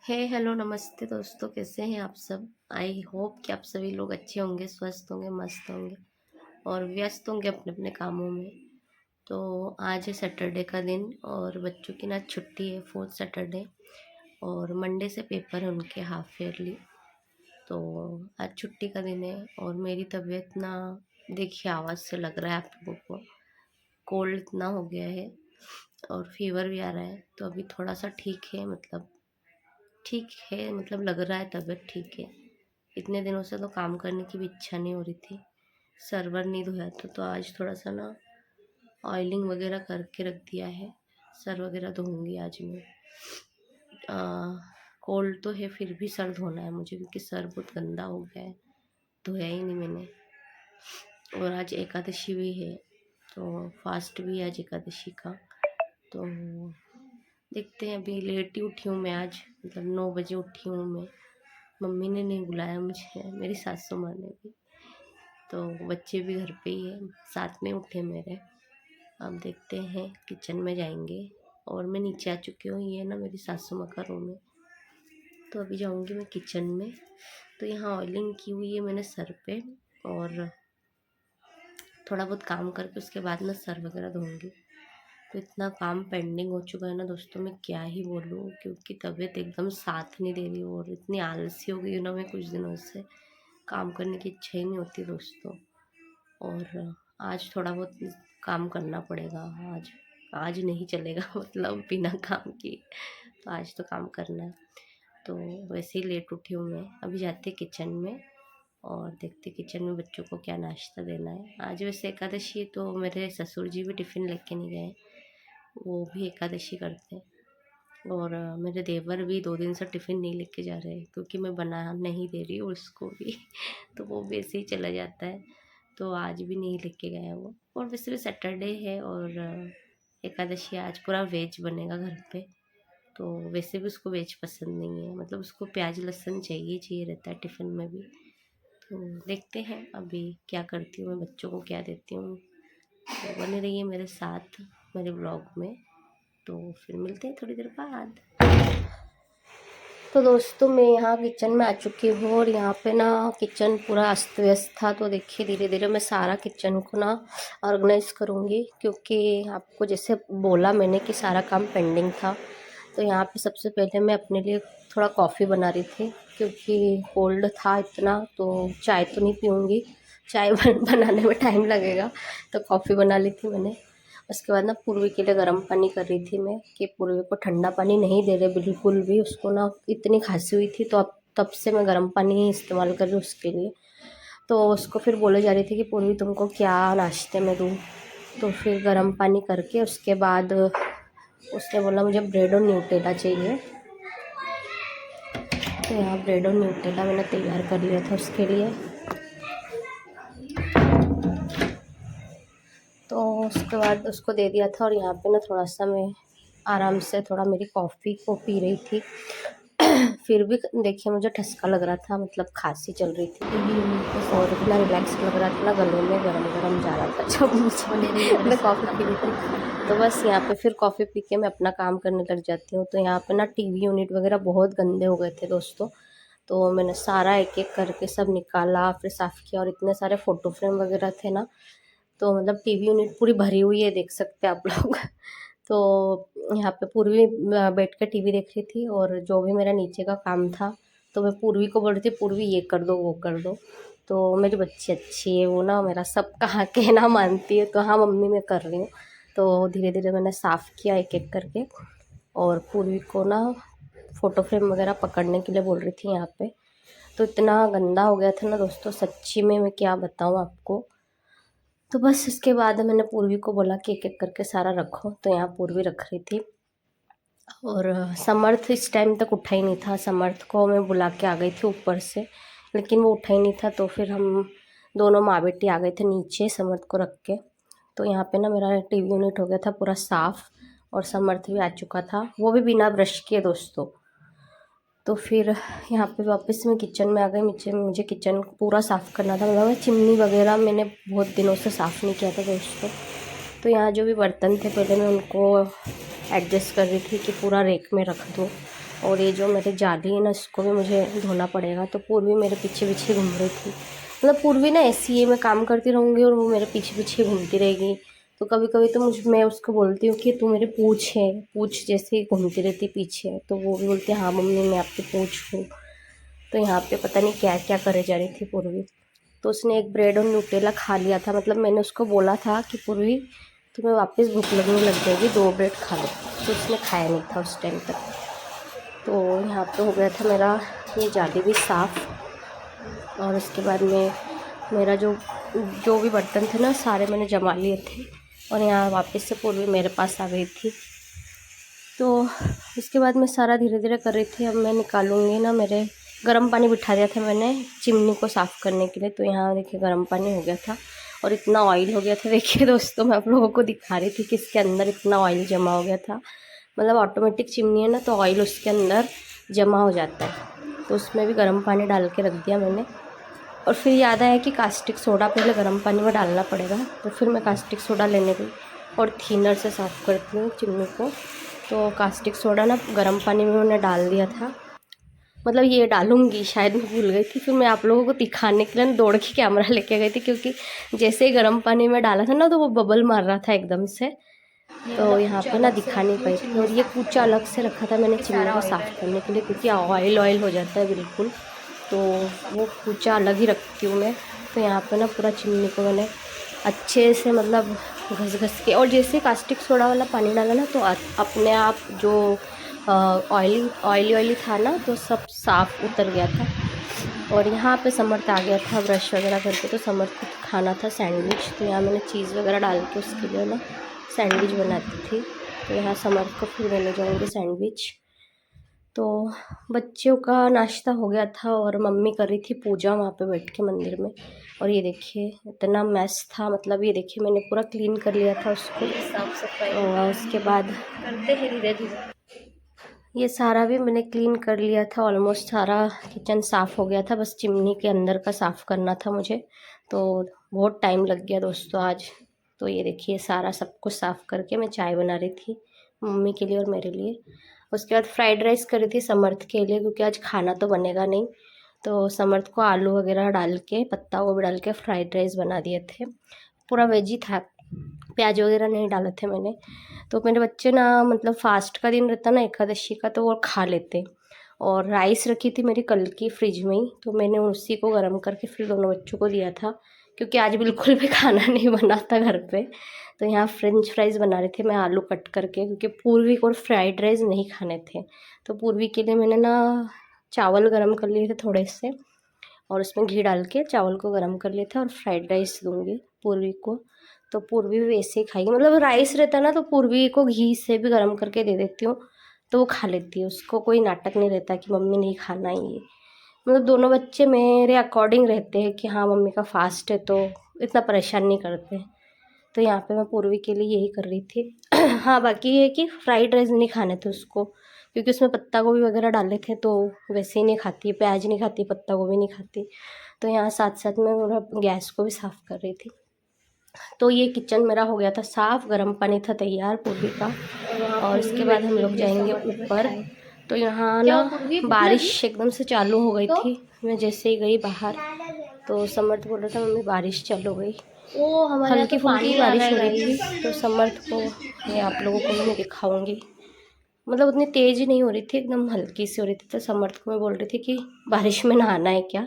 Hello नमस्ते दोस्तों, कैसे हैं आप सब। आई होप कि आप सभी लोग अच्छे होंगे, स्वस्थ होंगे, मस्त होंगे और व्यस्त होंगे अपने अपने कामों में। तो आज है सैटरडे का दिन और बच्चों की ना छुट्टी है, फोर्थ सैटरडे, और मंडे से पेपर है उनके हाफ ईयरली। तो आज छुट्टी का दिन है और मेरी तबीयत ना, देखिए आवाज़ से लग रहा है आप लोगों को, कोल्ड इतना हो गया है और फीवर भी आ रहा है। तो अभी थोड़ा सा ठीक है, मतलब ठीक है, मतलब लग रहा है तबीयत ठीक है। इतने दिनों से तो काम करने की भी इच्छा नहीं हो रही थी, सर्वर नहीं धोया था, तो आज थोड़ा सा ना ऑयलिंग वगैरह करके रख दिया है। सर वगैरह धोऊंगी आज मैं। कोल्ड तो है, फिर भी सर धोना है मुझे क्योंकि सर बहुत गंदा हो गया है, धोया ही नहीं मैंने। और आज एकादशी भी है, तो फास्ट भी है आज एकादशी का। तो देखते हैं, अभी लेट ही उठी हूँ मैं आज, मतलब 9 बजे उठी हूँ मैं। मम्मी ने नहीं बुलाया मुझे, मेरी सासू माँ ने भी। तो बच्चे भी घर पे ही है, साथ में उठे मेरे। अब देखते हैं, किचन में जाएंगे। और मैं नीचे आ चुकी हूँ, ये ना मेरी सासू माँ का रूम है। तो अभी जाऊँगी मैं किचन में। तो यहाँ ऑयलिंग की हुई है मैंने सर पे, और थोड़ा बहुत काम करके उसके बाद मैं सर वगैरह धोऊंगी। तो इतना काम पेंडिंग हो चुका है ना दोस्तों, मैं क्या ही बोलूँ, क्योंकि तबीयत एकदम साथ नहीं दे रही और इतनी आलसी हो गई हूँ ना मैं कुछ दिनों से, काम करने की इच्छा ही नहीं होती दोस्तों। और आज थोड़ा बहुत काम करना पड़ेगा। आज आज नहीं चलेगा मतलब बिना काम किए, तो आज तो काम करना है। तो वैसे ही लेट उठी हूँ मैं, अभी जाते किचन में और देखते किचन में बच्चों को क्या नाश्ता देना है। आज वैसे एकादशी है, तो मेरे ससुर जी भी टिफ़िन लेके नहीं गए, वो भी एकादशी करते हैं। और मेरे देवर भी 2 दिन से टिफ़िन नहीं लेके जा रहे हैं क्योंकि मैं बना नहीं दे रही हूँ उसको भी तो वो भी ऐसे ही चला जाता है। तो आज भी नहीं लेके गया वो। और वैसे भी सैटरडे है और एकादशी आज पूरा वेज बनेगा घर पे। तो वैसे भी उसको वेज पसंद नहीं है, मतलब उसको प्याज लहसुन चाहिए चाहिए रहता है टिफ़िन में भी। तो देखते हैं अभी क्या करती हूँ मैं, बच्चों को क्या देती हूँ। तो बने रहिए मेरे साथ मेरे ब्लॉग में। तो फिर मिलते हैं थोड़ी देर बाद। तो दोस्तों मैं यहाँ किचन में आ चुकी हूँ और यहाँ पे ना किचन पूरा अस्त व्यस्त था। तो देखिए धीरे धीरे मैं सारा किचन को ना ऑर्गेनाइज करूँगी, क्योंकि आपको जैसे बोला मैंने कि सारा काम पेंडिंग था। तो यहाँ पे सबसे पहले मैं अपने लिए थोड़ा कॉफ़ी बना रही थी, क्योंकि कोल्ड था इतना, तो चाय तो नहीं पीऊँगी, चाय बनाने में टाइम लगेगा, तो कॉफ़ी बना ली थी मैंने। उसके बाद ना पूर्वी के लिए गर्म पानी कर रही थी मैं, कि पूर्वी को ठंडा पानी नहीं दे रहे बिल्कुल भी, उसको ना इतनी खांसी हुई थी, तो अब तब से मैं गर्म पानी ही इस्तेमाल कर रही हूँ उसके लिए। तो उसको फिर बोले जा रही थी कि पूर्वी तुमको क्या नाश्ते में दूँ। तो फिर गर्म पानी करके उसके बाद उसने बोला मुझे ब्रेड और न्यूटेला चाहिए। तो यहाँ ब्रेड और न्यूटेला मैंने तैयार कर लिया था उसके लिए। तो उसके बाद उसको दे दिया था और यहाँ पे ना थोड़ा सा मैं आराम से थोड़ा मेरी कॉफ़ी को पी रही थी। फिर भी देखिए मुझे ठसका लग रहा था, मतलब खांसी चल रही थी और इतना रिलैक्स लग रहा था ना, गले में गरम गरम जा रहा था जब मैं कॉफ़ी पी रही थी। तो बस यहाँ पे फिर कॉफ़ी पी के मैं अपना काम करने लग जाती हूँ। तो यहाँ पे ना टीवी यूनिट वगैरह बहुत गंदे हो गए थे दोस्तों, तो मैंने सारा एक एक करके सब निकाला, फिर साफ़ किया। और इतने सारे फ़ोटो फ्रेम वगैरह थे ना, तो मतलब टीवी यूनिट पूरी भरी हुई है, देख सकते हैं आप लोग। तो यहाँ पे पूर्वी बैठ के टीवी देख रही थी और जो भी मेरा नीचे का काम था, तो मैं पूर्वी को बोल रही थी पूर्वी ये कर दो वो कर दो। तो मेरी बच्ची अच्छी है, वो ना मेरा सब कहा कहना मानती है, तो हाँ मम्मी मैं कर रही हूँ। तो धीरे धीरे मैंने साफ़ किया एक एक करके, और पूर्वी को ना फ़ोटो फ्रेम वगैरह पकड़ने के लिए बोल रही थी यहाँ पे। तो इतना गंदा हो गया था ना दोस्तों, सच्ची में मैं क्या बताऊँ आपको। तो बस इसके बाद मैंने पूर्वी को बोला कि एक एक करके सारा रखो, तो यहाँ पूर्वी रख रही थी। और समर्थ इस टाइम तक उठा ही नहीं था, समर्थ को मैं बुला के आ गई थी ऊपर से, लेकिन वो उठा ही नहीं था। तो फिर हम दोनों माँ बेटी आ गए थे नीचे समर्थ को रख के। तो यहाँ पे ना मेरा टीवी यूनिट हो गया था पूरा साफ़, और समर्थ भी आ चुका था, वो भी बिना ब्रश किए दोस्तों। तो फिर यहाँ पे वापस मैं किचन में आ गई। मुझे किचन पूरा साफ़ करना था, मतलब चिमनी वगैरह मैंने बहुत दिनों से साफ़ नहीं किया था दोस्तों। तो यहाँ जो भी बर्तन थे पहले मैं उनको एडजस्ट कर रही थी कि पूरा रेक में रख दूँ, और ये जो मेरे जाली है ना, इसको भी मुझे धोना पड़ेगा। तो पूर्वी मेरे पीछे पीछे घूम रही थी, मतलब पूर्वी ना ऐसी है, मैं काम करती रहूँगी और वो मेरे पीछे पीछे घूमती रहेगी। तो कभी कभी तो मैं उसको बोलती हूँ कि तू मेरी पूँछ है, पूँछ जैसे ही घूमती रहती पीछे। तो वो भी बोलती है हाँ मम्मी मैं आपकी पूँछ हूँ। तो यहाँ पे पता नहीं क्या क्या करे जा रही थी पूर्वी। तो उसने एक ब्रेड और न्यूटेला खा लिया था, मतलब मैंने उसको बोला था कि पूर्वी तुम्हें वापस भूख लगने लग जाएगी, 2 ब्रेड खा लो। तो उसने खाया नहीं था उस टाइम तक। तो यहाँ पे हो गया था मेरा ये जाली भी साफ़। और उसके बाद में मेरा जो जो भी बर्तन थे ना सारे मैंने जमा लिए थे। और यहाँ वापस से पूर्वी मेरे पास आ गई थी। तो उसके बाद मैं सारा धीरे धीरे कर रही थी। अब मैं निकालूंगी ना, मेरे गर्म पानी बिठा दिया था मैंने चिमनी को साफ़ करने के लिए। तो यहाँ देखिए गर्म पानी हो गया था और इतना ऑयल हो गया था। देखिए दोस्तों, मैं आप लोगों को दिखा रही थी कि इसके अंदर इतना ऑयल जमा हो गया था। मतलब ऑटोमेटिक चिमनी है ना, तो ऑयल उसके अंदर जमा हो जाता है। तो उसमें भी गर्म पानी डाल के रख दिया मैंने। और फिर याद आया कि कास्टिक सोडा पहले गर्म पानी में डालना पड़ेगा। तो फिर मैं कास्टिक सोडा लेने गई और थिनर से साफ़ करती हूँ चिमनी को। तो कास्टिक सोडा ना गर्म पानी में मैंने डाल दिया था, मतलब ये डालूंगी, शायद मैं भूल गई थी। फिर मैं आप लोगों को दिखाने के लिए दौड़ के कैमरा लेके गई थी, क्योंकि जैसे ही गर्म पानी में डाला था ना तो वो बबल मार रहा था एकदम से। तो यहाँ पे ना दिखा नहीं पाई थी। और ये कूचा अलग से रखा था मैंने चिमनी को साफ़ करने के लिए, क्योंकि ऑयल ऑयल हो जाता है बिल्कुल। तो वो कूचा अलग ही रखती हूँ मैं। तो यहाँ पे ना पूरा चिमनी को मैंने अच्छे से मतलब घस घस के, और जैसे कास्टिक सोडा वाला पानी डाला ना तो अपने आप जो ऑयली था ना तो सब साफ़ उतर गया था। और यहाँ पे समर्थ आ गया था ब्रश वगैरह करके। तो समर्थ को खाना था सैंडविच। तो यहाँ मैंने चीज़ वगैरह डाल के उसके लिए ना सैंडविच बनाती थी। तो यहाँ समर्थ को फिर देने जाएंगे सैंडविच। तो बच्चों का नाश्ता हो गया था और मम्मी कर रही थी पूजा वहाँ पे बैठ के मंदिर में। और ये देखिए इतना मैस था, मतलब ये देखिए मैंने पूरा क्लीन कर लिया था उसको, साफ सफाई। और उसके बाद करते हैं धीरे धीरे। ये सारा भी मैंने क्लीन कर लिया था, ऑलमोस्ट सारा किचन साफ़ हो गया था। बस चिमनी के अंदर का साफ़ करना था मुझे। तो बहुत टाइम लग गया दोस्तों आज। तो ये देखिए सारा सब कुछ साफ़ करके मैं चाय बना रही थी मम्मी के लिए और मेरे लिए। उसके बाद फ्राइड राइस करी थी समर्थ के लिए, क्योंकि आज खाना तो बनेगा नहीं। तो समर्थ को आलू वगैरह डाल के, पत्ता गोभी डाल के फ्राइड राइस बना दिए थे। पूरा वेज ही था, प्याज वगैरह नहीं डाले थे मैंने। तो मेरे बच्चे ना, मतलब फास्ट का दिन रहता ना एकादशी का, तो वो खा लेते। और राइस रखी थी मेरी कल की फ्रिज में ही, तो मैंने उसी को गर्म करके फिर दोनों बच्चों को दिया था, क्योंकि आज बिल्कुल भी खाना नहीं बना था घर पे। तो यहाँ फ्रेंच फ्राइज़ बना रहे थे मैं आलू कट करके, क्योंकि पूर्वी को फ्राइड राइस नहीं खाने थे। तो पूर्वी के लिए मैंने ना चावल गर्म कर लिए थे थोड़े से, और उसमें घी डाल के चावल को गर्म कर लिया था और फ्राइड राइस दूँगी पूर्वी को। तो पूर्वी भी वैसे ही खाएगी, मतलब राइस रहता ना तो पूर्वी को घी से भी गर्म करके दे देती हूँ तो वो खा लेती है। उसको कोई नाटक नहीं रहता कि मम्मी नहीं खाना है ये। मतलब दोनों बच्चे मेरे अकॉर्डिंग रहते हैं कि हाँ मम्मी का फास्ट है, तो इतना परेशान नहीं करते। तो यहाँ पे मैं पूर्वी के लिए यही कर रही थी। हाँ बाकी ये है कि फ्राइड राइस नहीं खाने थे उसको, क्योंकि उसमें पत्ता गोभी वगैरह डाले थे, तो वैसे ही नहीं खाती, प्याज नहीं खाती, पत्ता गोभी नहीं खाती। तो यहाँ साथ साथ में पूरा गैस को भी साफ़ कर रही थी। तो ये किचन मेरा हो गया था साफ़, गर्म पानी था तैयार पूर्वी का। और इसके बाद हम लोग जाएंगे ऊपर। तो यहाँ ना बारिश एकदम से चालू हो गई थी। मैं जैसे ही गई बाहर तो समर्थ बोल रहा था मम्मी बारिश चालू हो गई। हल्की फुल्की बारिश हो रही थी। तो समर्थ को मैं आप लोगों को भी मैं दिखाऊंगी, मतलब उतनी तेज़ नहीं हो रही थी, एकदम हल्की सी हो रही थी। तो समर्थ को मैं बोल रही थी कि बारिश में नहाना है क्या।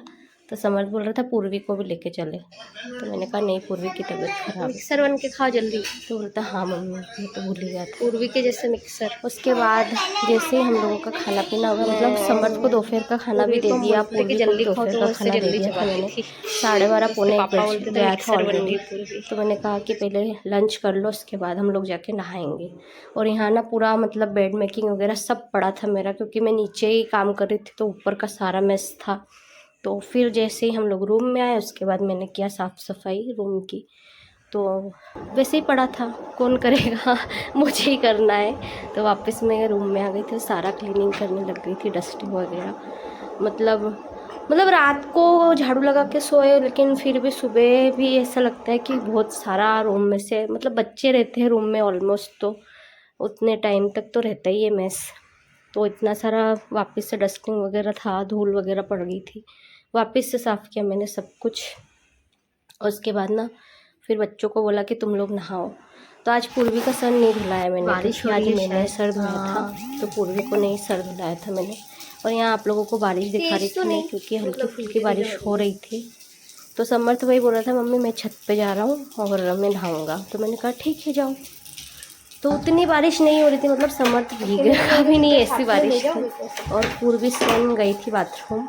तो समर्थ बोल रहा था पूर्वी को भी लेके चले। तो मैंने कहा नहीं, पूर्वी की तबीयत खराब। मिक्सर बन के खाओ जल्दी। तो बोलता हाँ मम्मी मैं तो भूल ही गया था, पूर्वी के जैसे मिक्सर। उसके बाद जैसे ही हम लोगों का खाना पीना होगा, मतलब समर्थ को दोपहर का खाना भी दे दिया, पूर्वी को दोपहर का खाना दे दिया था मैंने। 12:30 पौने 1 बज गया था ऑलरेडी। तो मैंने कहा कि पहले लंच कर लो, उसके बाद हम लोग जाके नहाएंगे। और यहाँ ना पूरा मतलब बेड मेकिंग वगैरह सब पड़ा था मेरा, क्योंकि मैं नीचे ही काम कर रही थी तो ऊपर का सारा मेस था। तो फिर जैसे ही हम लोग रूम में आए उसके बाद मैंने किया साफ़ सफाई रूम की। तो वैसे ही पड़ा था, कौन करेगा मुझे ही करना है। तो वापस मैं रूम में आ गई थी, सारा क्लीनिंग करने लग गई थी, डस्टिंग वगैरह। मतलब रात को झाड़ू लगा के सोए, लेकिन फिर भी सुबह भी ऐसा लगता है कि बहुत सारा रूम में से, मतलब बच्चे रहते हैं रूम में ऑलमोस्ट, तो उतने टाइम तक तो रहता ही है मेस। तो इतना सारा वापस से डस्टिंग वगैरह था, धूल वगैरह पड़ गई थी, वापस से साफ़ किया मैंने सब कुछ। और उसके बाद ना फिर बच्चों को बोला कि तुम लोग नहाओ। तो आज पूर्वी का सर नहीं धुलाया मैंने, बारिश हो क्योंकि रही आज है मैंने शायद। सर धुलाया था, तो पूर्वी को नहीं सर धुलाया था मैंने। और यहाँ आप लोगों को बारिश दिखा रही थी मैं, क्योंकि हल्की फुल्की बारिश हो रही थी। तो समर्थ वही बोल रहा था, मम्मी मैं छत पे जा रहा हूँ और मैं नहाऊंगा। तो मैंने कहा ठीक है जाओ। तो उतनी बारिश नहीं हो रही थी, मतलब समर्थ भीगेगा भी नहीं, ऐसी बारिश थी। और पूर्वी स्वयं गई थी बाथरूम,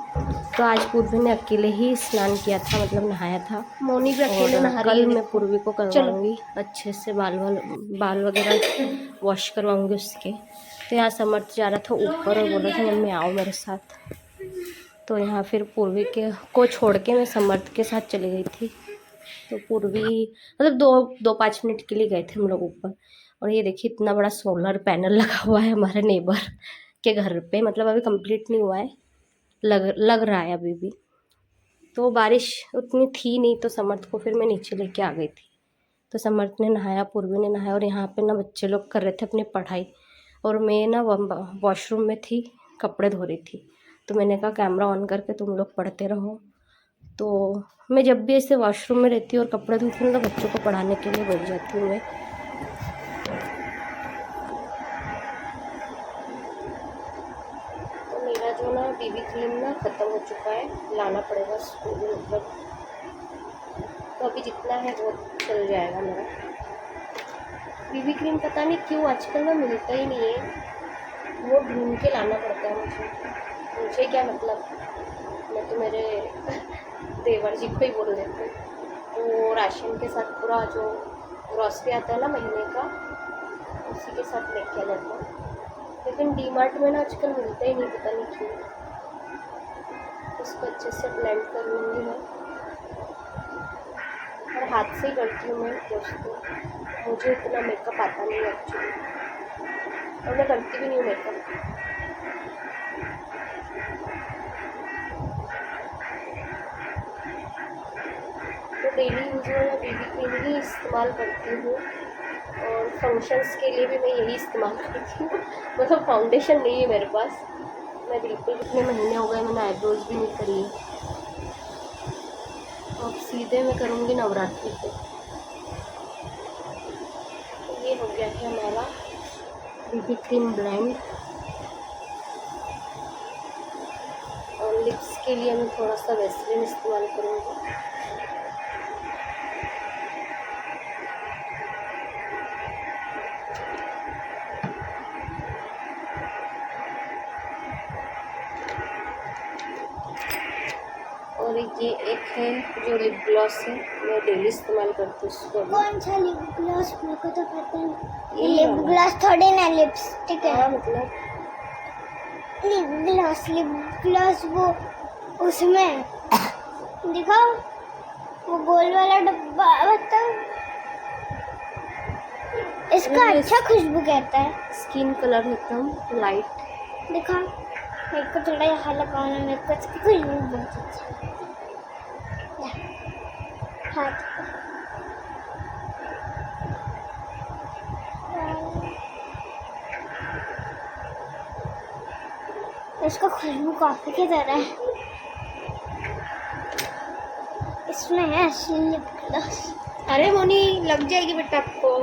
तो आज पूर्वी ने अकेले ही स्नान किया था, मतलब नहाया था। मोनी भी अकेले नहा रही है। कल मैं पूर्वी को करवाऊंगी अच्छे से, बाल वगैरह वॉश करवाऊंगी उसके। तो यहाँ समर्थ जा रहा था ऊपर और बोला था मम्मी आओ मेरे साथ। तो यहाँ फिर पूर्वी के को छोड़ के मैं समर्थ के साथ चली गई थी। तो पूर्वी मतलब 2-5 मिनट के लिए गए थे हम लोग ऊपर। और ये देखिए इतना बड़ा सोलर पैनल लगा हुआ है हमारे नेबर के घर पे, मतलब अभी कंप्लीट नहीं हुआ है, लग रहा है अभी भी। तो बारिश उतनी थी नहीं, तो समर्थ को फिर मैं नीचे लेके आ गई थी। तो समर्थ ने नहाया, पूर्वी ने नहाया, और यहाँ पे ना बच्चे लोग कर रहे थे अपनी पढ़ाई, और मैं ना वॉशरूम में थी, कपड़े धो रही थी। तो मैंने कहा कैमरा ऑन करके तुम लोग पढ़ते रहो। तो मैं जब भी ऐसे वॉशरूम में रहती हूँ और कपड़े धोती हूँ, तो बच्चों को पढ़ाने के लिए बैठ जाती हूँ मैं। तो मेरा जो ना बीबी क्रीम ना ख़त्म हो चुका है, लाना पड़ेगा स्कूल में, मतलब तो अभी जितना है वो चल जाएगा मेरा। बीबी क्रीम पता नहीं क्यों आजकल ना मिलता ही नहीं है, वो ढूंढ के लाना पड़ता है मुझे क्या मतलब, मैं तो मेरे देवर जी को ही बोल देते हैं। तो राशन के साथ पूरा जो ग्रॉसरी आता है ना महीने का, उसी के साथ लेके आ जाता हूँ। लेकिन डीमार्ट में ना आजकल मिलता ही नहीं, पता नहीं क्यों। उसको अच्छे से ब्लेंड कर लूँगी मैं, और हाथ से ही करती हूँ मैं दोस्तों, मुझे इतना मेकअप आता नहीं है एक्चुअली, और मैं करती भी नहीं हूँ मेकअप। तो डेली यूज में मैं बीबी क्रीम ही इस्तेमाल करती हूँ, और फंक्शंस के लिए भी मैं यही इस्तेमाल करती हूँ। मतलब फाउंडेशन नहीं है मेरे पास, मैं बिल्कुल, कितने महीने हो गए मैंने आईब्रोज भी नहीं करी है। अब सीधे मैं करूँगी नवरात्रि पे। तो ये हो गया है हमारा बीबी क्रीम ब्लेंड। और लिप्स के लिए मैं थोड़ा सा वैसलीन इस्तेमाल करूँगी। और ये एक है जो लिप ग्लॉस है, मैं डेली इस्तेमाल करती हूँ उसको। कौन सा लिप ग्लॉस? मेरे को तो पता नहीं। ये लिप ग्लॉस थोड़ी ना लिपस्टिक है। हाँ मतलब लिप ग्लॉस वो उसमें दिखाओ, वो गोल वाला डब्बा बताओ, इसका अच्छा खुशबू कहता है। स्किन कलर एकदम लाइट दिखा, मेरे को थोड़ा यहाँ लगाना, मेरे को इसकी खुशबू बहुत अच्छी है। हाथ इसका खुशबू कॉफी की तरह है। इसमें है असली लिप ग्लॉस। अरे मोनी लग जाएगी बेटा आपको।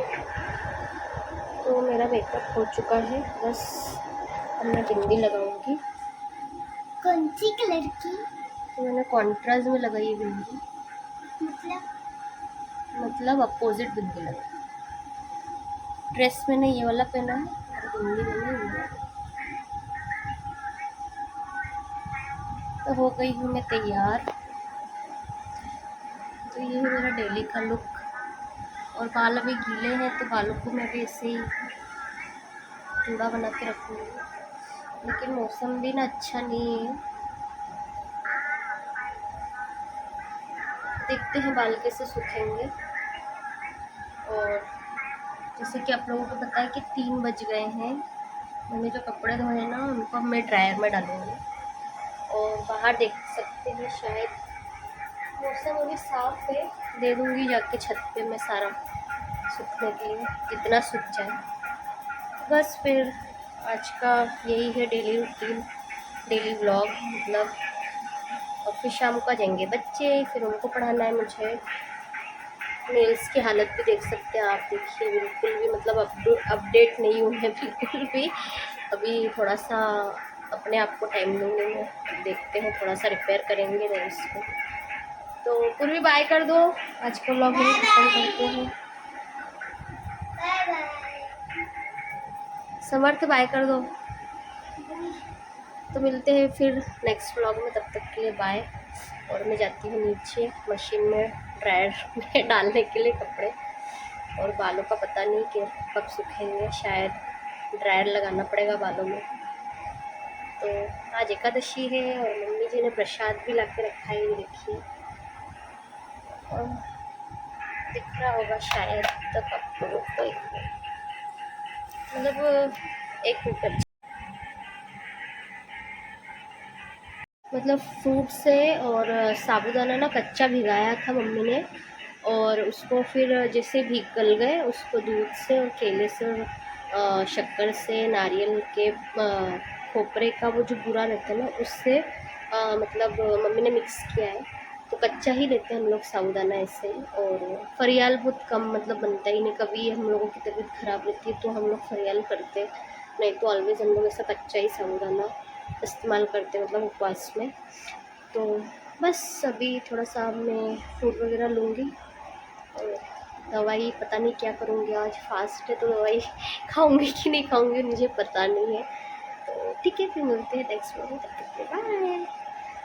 तो मेरा मेकअप हो चुका है, बस अब मैं बिंदी लगाऊंगी। कौन सी कलर की? तो मैंने कॉन्ट्रास्ट में लगाई है बिंदी, मतलब अपोजिट बिंदी लगाई। ड्रेस मैंने ये वाला पहना है और बिंदी मैंने ये वाला। तो हो गई हूँ मैं तैयार। तो ये है मेरा डेली का लुक। और बाल अभी गीले हैं, तो बालों को मैं भी ऐसे ही जूड़ा बना के रखूँगी। लेकिन मौसम भी ना अच्छा नहीं है, देखते हैं बाल कैसे सूखेंगे। और जैसे कि आप लोगों को पता है कि 3 बज गए हैं, मैंने जो कपड़े धोए हैं ना उनको मैं ड्रायर में डालूँगी। और बाहर देख सकते हैं शायद मौसम अभी साफ है, दे दूँगी जाके छत पे मैं सारा सूखने के लिए, जितना सूख जाए। बस फिर आज का यही है डेली रूटीन, डेली व्लॉग मतलब। और फिर शाम को आ जाएंगे बच्चे, फिर उनको पढ़ाना है मुझे। नेल्स की हालत भी देख सकते हैं आप, देखिए बिल्कुल भी मतलब अपडेट नहीं हूँ मैं बिल्कुल भी। अभी थोड़ा सा अपने आप को टाइम लूँगी मैं, देखते हैं थोड़ा सा रिपेयर करेंगे नेल्स को। तो पूर्वी बाय कर दो, आज का व्लॉग हम खत्म करते हैं। समर्थ बाय कर दो। तो मिलते हैं फिर नेक्स्ट व्लॉग में, तब तक के लिए बाय। और मैं जाती हूँ नीचे मशीन में ड्रायर में डालने के लिए कपड़े। और बालों का पता नहीं कि कब सूखेंगे, शायद ड्रायर लगाना पड़ेगा बालों में। तो आज एकादशी है और मम्मी जी ने प्रसाद भी ला के रखा है, ये देखिए। और दिख रहा होगा शायद तक आपको, कोई मतलब एक मिनट, मतलब फ्रूट से और साबूदाना ना कच्चा भिगाया था मम्मी ने, और उसको फिर जैसे भीग गल गए उसको दूध से और केले से और शक्कर से, नारियल के खोपरे का वो जो बूरा रहता है ना उससे मतलब मम्मी ने मिक्स किया है। तो कच्चा ही लेते हैं हम लोग साबूदाना ऐसे ही। और फरियाल बहुत कम मतलब बनता ही नहीं, कभी हम लोगों की तबीयत ख़राब रहती है तो हम लोग फरियाल करते हैं, नहीं तो ऑलवेज़ हम लोग ऐसा कच्चा ही साबूदाना इस्तेमाल करते हैं मतलब उपवास में। तो बस अभी थोड़ा सा मैं फ्रूट वगैरह लूँगी और दवाई पता नहीं क्या करूँगी, आज फास्ट है तो दवाई खाऊंगी कि नहीं खाऊंगी मुझे पता नहीं है। तो ठीक है, फिर मिलते हैं नेक्स्ट व्लॉग में, तब तक के लिए बाय।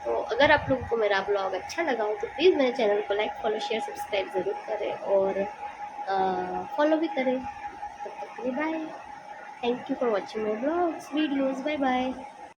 तो अगर आप लोगों को मेरा ब्लॉग अच्छा लगा हो तो प्लीज़ मेरे चैनल को लाइक, फॉलो, शेयर, सब्सक्राइब ज़रूर करें और फॉलो भी करें। तब तक के लिए bye. Thank you for watching my blogs videos, bye bye.